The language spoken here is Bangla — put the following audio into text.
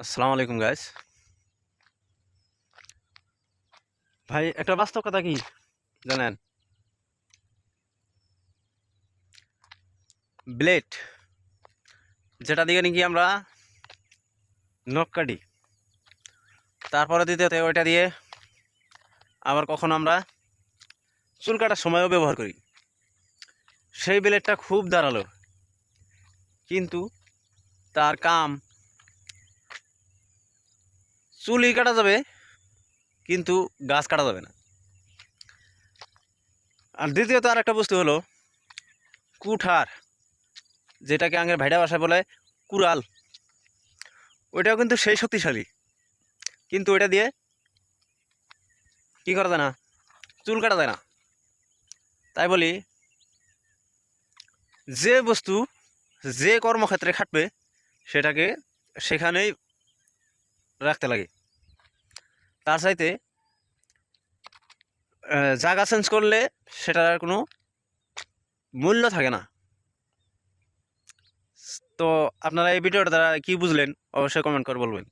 আসসালামু আলাইকুম গাইস। ভাই একটা বাস্তব কথা কি জানেন? ব্লেড যেটা দিয়ে নাকি আমরা নখ কাটি, তারপরে দ্বিতীয়তে ওইটা দিয়ে আবার কখনো আমরা চুল কাটার সময়ও ব্যবহার করি। সেই ব্লেডটা খুব ধারালো, কিন্তু তার কাম চুলই কাটা যাবে, কিন্তু গাছ কাটা যাবে না। আর দ্বিতীয়ত আর একটা বস্তু হলো কুঠার, যেটাকে আগের ভাইডা ভাষায় বলে কুড়াল। ওইটাও কিন্তু সেই শক্তিশালী, কিন্তু ওইটা দিয়ে কী করা যায় না, চুল কাটা যায় না। তাই বলি, যে বস্তু যে কর্মক্ষেত্রে খাটবে সেটাকে সেখানেই রাখতে লাগে। তার চাইতে জায়গা চেঞ্জ করলে সেটার কোনো মূল্য থাকে না। তো আপনারা এই ভিডিওটা দ্বারা কী বুঝলেন অবশ্যই কমেন্ট করে বলবেন।